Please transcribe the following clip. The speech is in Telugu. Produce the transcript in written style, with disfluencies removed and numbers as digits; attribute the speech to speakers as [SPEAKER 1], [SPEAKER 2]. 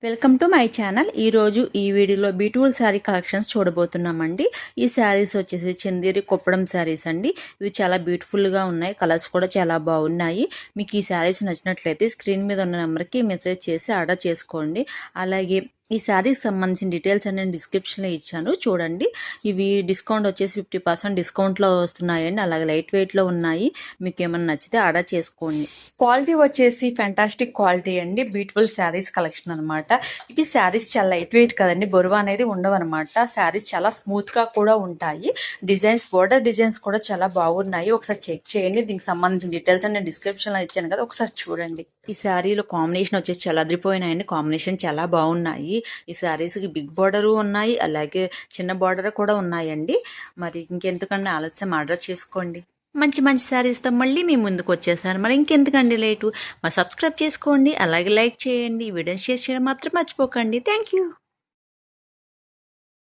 [SPEAKER 1] Welcome to my channel. ఈరోజు ఈ వీడియోలో బ్యూటిఫుల్ శారీ కలెక్షన్స్ చూడబోతున్నామండి. ఈ శారీస్ వచ్చేసి చందేరి కొప్పడం శారీస్ అండి. ఇవి చాలా బ్యూటిఫుల్గా ఉన్నాయి, కలర్స్ కూడా చాలా బాగున్నాయి. మీకు ఈ శారీస్ నచ్చినట్లయితే స్క్రీన్ మీద ఉన్న నెంబర్కి మెసేజ్ చేసి ఆర్డర్ చేసుకోండి. అలాగే ఈ శారీకి సంబంధించిన డీటెయిల్స్ అన్ని నేను డిస్క్రిప్షన్లో ఇచ్చాను, చూడండి. ఇవి డిస్కౌంట్ వచ్చేసి 50% డిస్కౌంట్లో వస్తున్నాయండి. అలాగే లైట్ వెయిట్లో ఉన్నాయి. మీకు ఏమైనా నచ్చితే ఆర్డర్ చేసుకోండి. క్వాలిటీ వచ్చేసి ఫ్యాంటాస్టిక్ క్వాలిటీ అండి. బ్యూటిఫుల్ శారీస్ కలెక్షన్ అనమాట. ఇవి శారీస్ చాలా లైట్ వెయిట్ కదండి, బరువు అనేది ఉండవు అనమాట. శారీస్ చాలా స్మూత్గా కూడా ఉంటాయి. డిజైన్స్, బోర్డర్ డిజైన్స్ కూడా చాలా బాగున్నాయి. ఒకసారి చెక్ చేయండి. దీనికి సంబంధించిన డీటెయిల్స్ అని నేను డిస్క్రిప్షన్లో ఇచ్చాను కదా, ఒకసారి చూడండి. ఈ శారీలో కాంబినేషన్ వచ్చేసి చాలా అదిరిపోయినాయండి. కాంబినేషన్ చాలా బాగున్నాయి. ఈ శారీస్కి బిగ్ బార్డర్ ఉన్నాయి, అలాగే చిన్న బార్డర్ కూడా ఉన్నాయండి. మరి ఇంకెందుకంటే ఆలస్యం, ఆర్డర్ చేసుకోండి. మంచి మంచి శారీస్తో మళ్ళీ మీ ముందుకు వచ్చేసాను. మరి ఇంకెందుకండి లేటు, మరి సబ్స్క్రైబ్ చేసుకోండి, అలాగే లైక్ చేయండి, వీడియోని షేర్ చేయడం మాత్రం మర్చిపోకండి. Thank you.